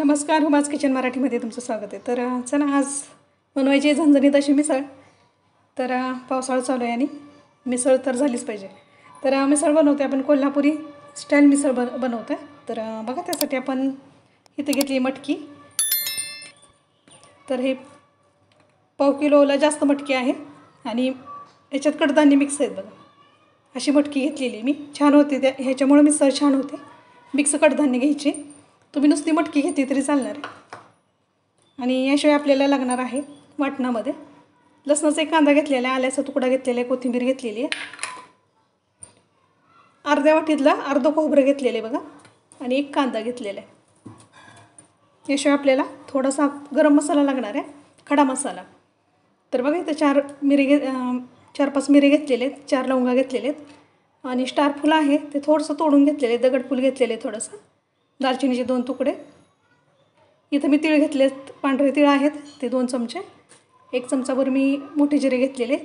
नमस्कार, हुमाच किचन मराठीमध्ये तुमचं स्वागत आहे. तर चला आज बनवायची आहे झणझणीत अशी मिसळ. तर पावसाळा चालू आहे आणि मिसळ तर झालीच पाहिजे. तर मिसळ बनवते आपण कोल्हापुरी स्टाईल मिसळ बनवते. तर बघा त्यासाठी आपण इथे घेतली मटकी. तर हे पाव किलोला जास्त मटकी आहे आणि याच्यात कडधान्य मिक्स आहेत बघा. अशी मटकी घेतलेली मी, छान होते ह्याच्यामुळे मिसळ छान होते. मिक्स कडधान्य घ्यायचे. तुम्ही नुसती मटकी घेतली तरी चालणार आहे. आणि याशिवाय आपल्याला लागणार आहे वाटणामध्ये लसणाचा एक कांदा घेतलेला आहे, आल्याचा तुकडा घेतलेला आहे, कोथिंबीर घेतलेली आहे, अर्ध्या वाटीतला अर्धं खोबरं घेतलेलं आहे बघा, आणि एक कांदा घेतलेला आहे. याशिवाय आपल्याला थोडासा गरम मसाला लागणार आहे, खडा मसाला. तर बघा इथं 4-5 मिरे घेतलेले आहेत, 4 लवंगा घेतलेले आहेत आणि स्टार फुल आहे ते थोडंसं तोडून घेतलेले आहे, दगडफूल घेतलेले आहे थोडंसं, दालचिनीचे 2 तुकडे. इथं मी तीळ घेतलेत, पांढरे तीळ आहेत ते 2 चमचे, 1 चमचाभर मी मोठे जिरे घेतलेले,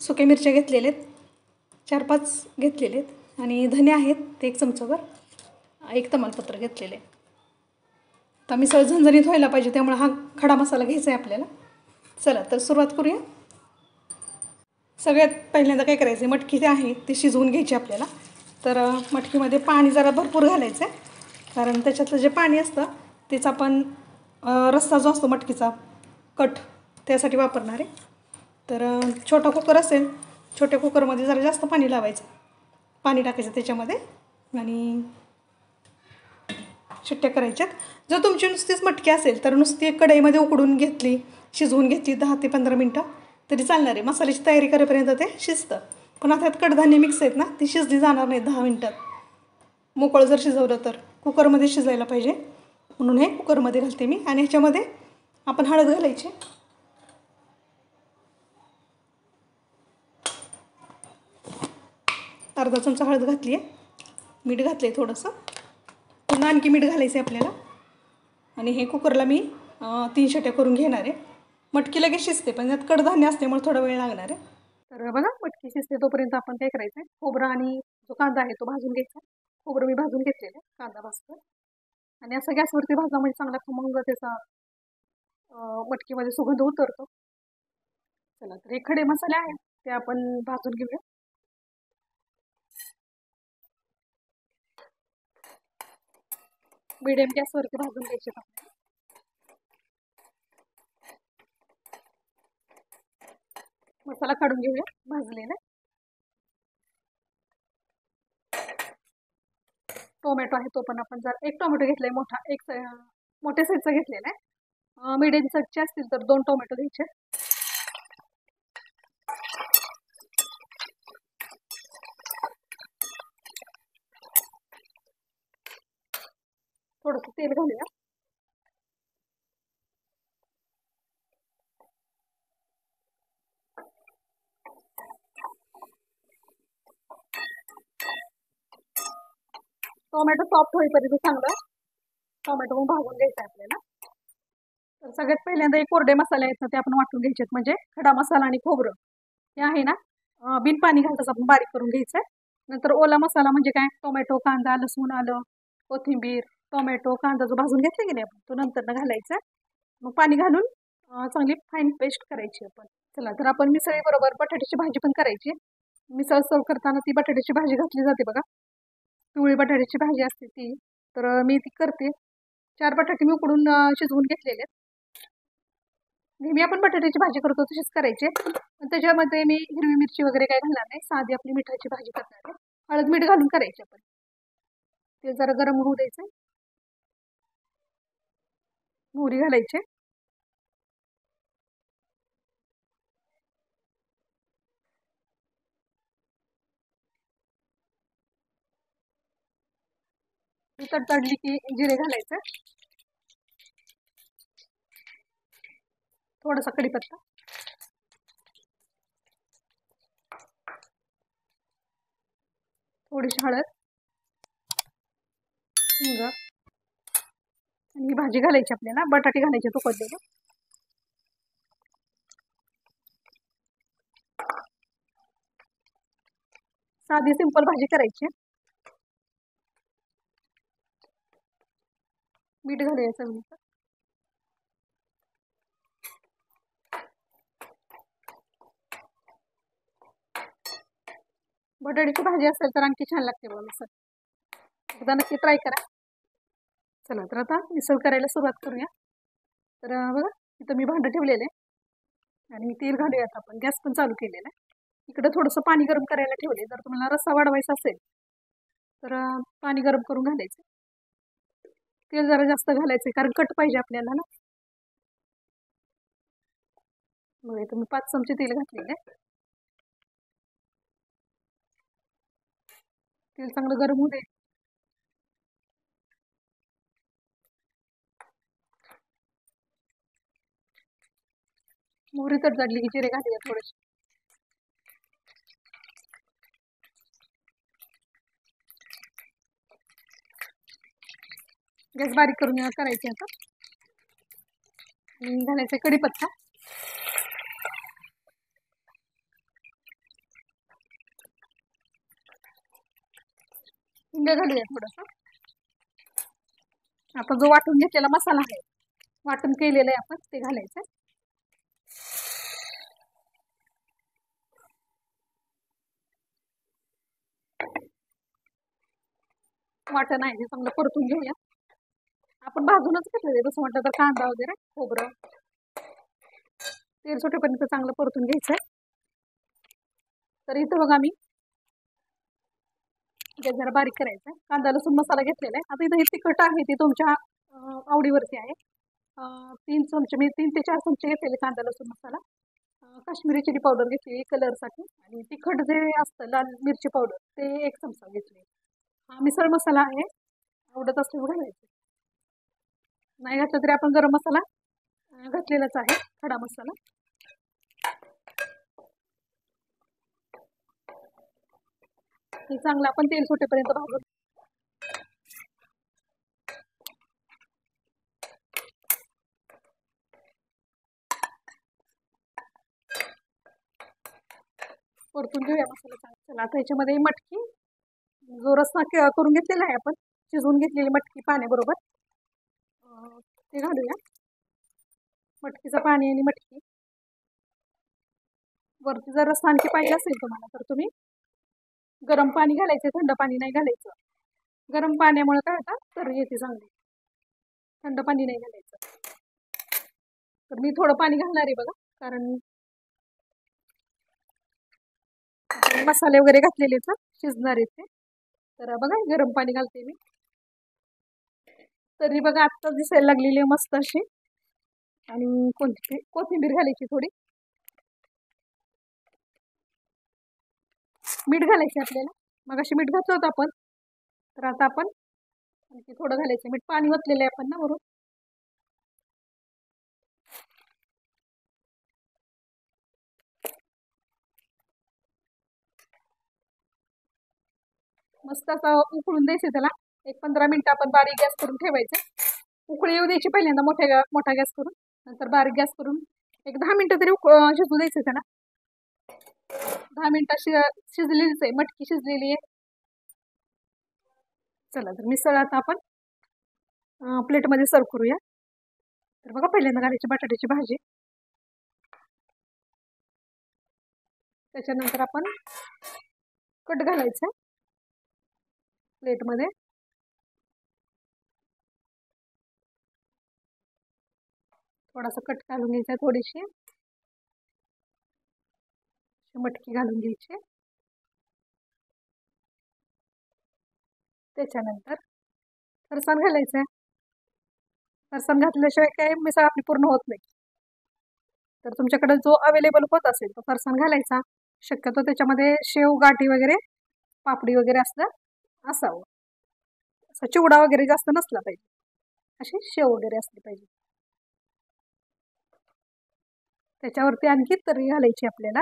सुक्या मिरच्या घेतलेले आहेत 4-5 घेतलेले आहेत आणि धने आहेत ते 1 चमचाभर, 1 तमालपत्र घेतलेले. तर मिसळ झणझणीत व्हायला पाहिजे त्यामुळे हा खडा मसाला घ्यायचा आहे आपल्याला. चला तर सुरुवात करूया. सगळ्यात पहिल्यांदा काय करायचं आहे, मटकी जी आहे ती शिजवून घ्यायची आपल्याला. तर मटकीमध्ये पाणी जरा भरपूर घालायचं आहे, कारण त्याच्यातलं जे पाणी असतं तेच आपण रस्सा जो असतो मटकीचा कट त्यासाठी वापरणार आहे. तर छोटा कुकर असेल, छोट्या कुकरमध्ये जरा जास्त पाणी लावायचं, पाणी टाकायचं त्याच्यामध्ये आणि शिट्ट्या करायच्यात. जर तुमची नुसतीच मटकी असेल तर नुसती कढईमध्ये उकडून घेतली, शिजवून घेतली 10 ते 15 मिनटं तरी चालणार आहे. मसाल्याची तयारी करेपर्यंत ते शिजतं. पण आता त्यात कडधान्य मिक्स आहेत ना, ती शिजली जाणार नाही 10 मिनटात. मोकळं जर शिजवलं तर कुकरमध्ये शिजायला पाहिजे, म्हणून हे कुकरमध्ये घालते मी. आणि ह्याच्यामध्ये आपण हळद घालायची, अर्धा चमचा हळद घातली आहे, मीठ घातलं आहे थोडंसं, पुन्हा आणखी मीठ घालायचं आहे आपल्याला. आणि हे कुकरला मी 3 शिट्ट्या करून घेणार आहे. मटकी लगेच शिजते पण त्यात कडधान्य असल्यामुळे थोडा वेळ लागणार आहे. तर बघा मटकी शिजते तोपर्यंत आपण काय करायचं आहे, खोबरं आणि जो कांदा आहे तो भाजून घ्यायचा. खोबरं मी भाजून घेतलेलं आहे, कांदा भाजतो आणि असं गॅसवरती भाजला म्हणजे चांगला खमंग त्याचा मटकीमध्ये सुगंध उतरतो. चला तर हे खडे मसाले आहेत ते आपण भाजून घेऊया. मीडियम गॅसवरती भाजून घ्यायचे आपल्याला. मसाला काढून घेऊया भाजलेला. टोमॅटो आहे तो पण आपण जर एक टोमॅटो घेतलाय मोठा, एक मोठ्या साईजचा घेतलेला आहे. मीडियम साईजचे असतील तर 2 टोमॅटो घ्यायचे. थोडंसं तेल घालूया. टोमॅटो सॉफ्ट होईपर्यंत चांगलं टोमॅटो मग भाजून घ्यायचा आपल्याला. तर सगळ्यात पहिल्यांदा एक कोरडे मसाले आहेत ना ते आपण वाटून घ्यायचे, म्हणजे खडा मसाला आणि खोबरं हे आहे ना, बिन पाणी घालताच आपण बारीक करून घ्यायचं आहे. नंतर ओला मसाला म्हणजे काय, टोमॅटो, कांदा, लसूण, आलं, कोथिंबीर, टोमॅटो, कांदा जो भाजून घेतला की नाही आपण तो नंतर घालायचा. मग पाणी घालून चांगली फाईन पेस्ट करायची आपण. चला तर आपण मिसळीबरोबर बटाट्याची भाजी पण करायची. मिसळ सर्व करताना ती बटाट्याची भाजी घातली जाते बघा, पिवळी बटाट्याची भाजी असते ती. तर मी ती करते. 4 बटाटे मी उकडून शिजवून घेतलेले आहेत. नेहमी आपण बटाट्याची भाजी करतो तशीच करायची, पण त्याच्यामध्ये मी हिरवी मिरची वगैरे काय घालणार नाही, साधी आपली मिठाची भाजी करणार आहे. हळद मीठ घालून करायची आपण. ते जरा गरम होऊ द्यायचं, मोहरी घालायची, ती तडतडली की जिरे घालायचं, थोडासा कढीपत्ता, थोडीशी हळद, हिंग आणि ही भाजी घालायची आपल्याला. बटाटे घालायचे तुकडलेले. साधी सिंपल भाजी करायची. मीठ घालूया चवीनुसार. बटाट्याची भाजी असेल तर आणखी छान लागते बघा मिसळ. एकदा नक्की ट्राय करा. चला तर आता मिसळ करायला सुरुवात करूया. तर बघा इथं मी भांडं ठेवलेलं आहे आणि तेल घालूयात आपण. गॅस पण चालू केलेला आहे. इकडं थोडंसं पाणी गरम करायला ठेवले. जर तुम्हाला रस्सा वाढवायचा असेल तर पाणी गरम करून घालायचं. तेल जरा जास्त घालायचं कारण कट पाहिजे आपल्याला ना. मग इथं मी 5 चमचे तेल घातलेले आहे. तेल चांगलं गरम होऊ दे. मोहरी तडतडली की जिरे घालूया थोडेसे. गॅस बारीक करून करायचे आता. आणि घालायचा कढीपत्ता. हिंग घालूया थोडंसं. आता जो वाटून घेतलेला मसाला आहे, वाटून केलेलं आहे आपण, ते घालायचं. वाटण आहे ते चांगलं परतून घेऊया. आपण भाजूनच घेतलेलं आहे. तसं म्हटलं तर कांदा वगैरे, खोबरं, तेल सुटेपर्यंत चांगलं परतून घ्यायचं. तर इथं बघा मी जरा बारीक करायचं. कांदा लसूण मसाला घेतलेला आहे. आता इथं हे तिखट आहे ते तुमच्या आवडीवरती आहे. 3 चमचे म्हणजे 3 ते 4 चमचे घेतलेले कांदा लसूण मसाला. काश्मीरी चिली पावडर घेतली कलरसाठी. आणि तिखट जे असतं लाल मिरची पावडर ते 1 चमचा घेतली. हा मिसळ मसाला आहे. आवडत असल्यावर घालायचं. नाही घातलं तरी आपण गरम मसाला घातलेलाच आहे, खडा मसाला. हे चांगलं आपण तेल सुटेपर्यंत भाजून. परतून घेऊया मसाला चांगला. चला आता याच्यामध्ये मटकी जो रस्सा करून घेतलेला आहे आपण, शिजवून घेतलेली मटकी पाण्याबरोबर ते घालूया. मटकीचं पाणी आणि मटकी. वरती जर रस्सा आणखी पाहिजे असेल तुम्हाला तर तुम्ही गरम पाणी घालायचं, थंड पाणी नाही घालायचं. गरम पाण्यामुळे काय होतं तर येते चांगली. थंड पाणी नाही घालायचं. तर मी थोडं पाणी घालणार आहे बघा, कारण मसाले वगैरे घातलेले शिजणार आहेत ते. तर बघा गरम पाणी घालते मी. तरी बघा आत्ताच दिसायला लागलेली आहे मस्त अशी. आणि कोथिंबीर घालायची थोडी. मीठ घालायचे आपल्याला. मग अशी मीठ घातलं होतं आपण, तर आता आपण आणखी थोडं घालायचं मीठ. पाणी ओतलेलं आहे आपण ना वरून. मस्त असं उकळून द्यायचं त्याला. 1-15 मिनिटं आपण बारीक गॅस करून ठेवायचं. उकळी येऊ द्यायची पहिल्यांदा मोठा गॅस करून, नंतर बारीक गॅस करून 1-10 मिनिटं तरी शिजू द्यायचं त्याला. 10 मिनिटं शिजलेलीच आहे, मटकी शिजलेली आहे. चला तर मिसळ आता आपण प्लेटमध्ये सर्व करूया. तर बघा पहिल्यांदा घालायची बटाट्याची भाजी. त्याच्यानंतर आपण कट घालायचं प्लेटमध्ये. थोडासा कट घालून घ्यायचा. थोडीशी मटकी घालून घ्यायची. त्याच्यानंतर फरसाण घालायचं. फरसाण घातल्याशिवाय काय मिसळ आपली पूर्ण होत नाही. तर तुमच्याकडे जो अवेलेबल होत असेल तो फरसाण घालायचा. शक्यतो त्याच्यामध्ये शेव गाठी वगैरे, पापडी वगैरे असावं. असा चिवडा वगैरे जास्त नसला पाहिजे. अशी शेव वगैरे असली पाहिजे. त्याच्यावरती आणखी तर्री घालायची आपल्याला.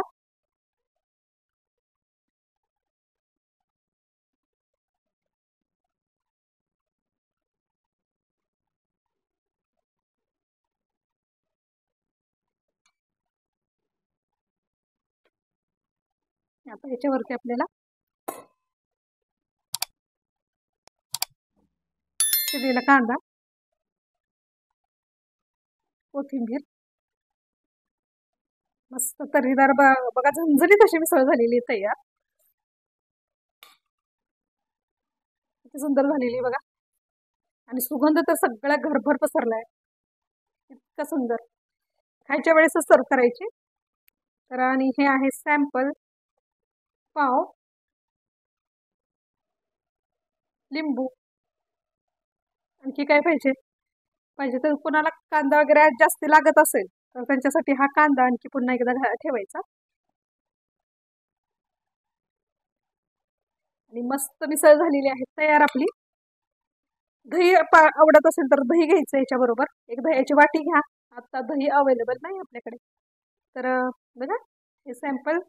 आता याच्यावरती आपल्याला शिजलेला कांदा कोथिंबीर, मस्त तर्रीदार बघा झणझणीत अशी मिसळ झालेली आहे तयार. किती सुंदर झालेली आहे बघा. आणि सुगंध तर सगळ्या घरभर पसरलाय. इतका सुंदर. खायच्या वेळेसच सर्व करायची. तर आणि हे आहे सॅम्पल पाव, लिंबू. आणखी काय पाहिजे? पाहिजे तर कोणाला कांदा वगैरे जास्त लागत असेल तर त्यांच्यासाठी हा कांदा आणखी पुन्हा एकदा ठेवायचा. आणि मस्त मिसळ झालेली आहे तयार आपली. दही आवडत असेल तर दही घ्यायचं याच्याबरोबर. एक दह्याची वाटी घ्या. आता दही अवेलेबल नाही आपल्याकडे. तर बघा हे सॅम्पल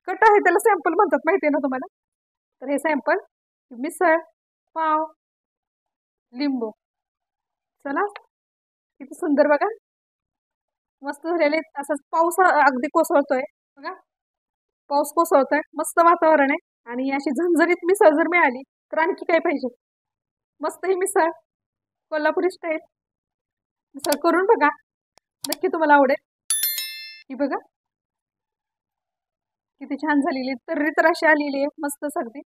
कट आहे, त्याला सॅम्पल म्हणतात माहिती आहे ना तुम्हाला. तर हे सॅम्पल मिसळ, पाव, लिंबू. चला किती सुंदर बघा. मस्त झालेले. असंच पाऊस अगदी कोसळतोय बघा. पाऊस कोसळतोय, मस्त वातावरण आहे. आणि अशी झणझणीत मिसळ जर मिळाली तर आणखी काय पाहिजे. मस्त ही मिसळ कोल्हापुरी स्टाईल मिसळ करून बघा, नक्की तुम्हाला आवडेल. ही बघा किती छान झालेली, तर्री तर अशी आलेली आहे मस्त अगदी.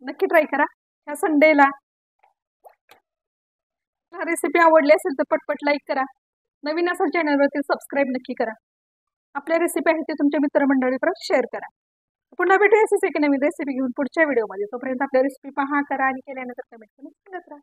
नक्की ट्राय करा ह्या संडेला. रेसिपी आवडली असेल तर पटपट लाईक करा. नवीन असेल चॅनलवरती सबस्क्राईब नक्की करा. आपल्या रेसिपी आहे ते तुमच्या मित्रमंडळीपर्यंत शेअर करा. पुन्हा भेटूया असेच एक नवीन रेसिपी घेऊन पुढच्या व्हिडिओमध्ये. तोपर्यंत आपल्या रेसिपी पहा, करा आणि केल्यानंतर कमेंट करून सांगत राहा.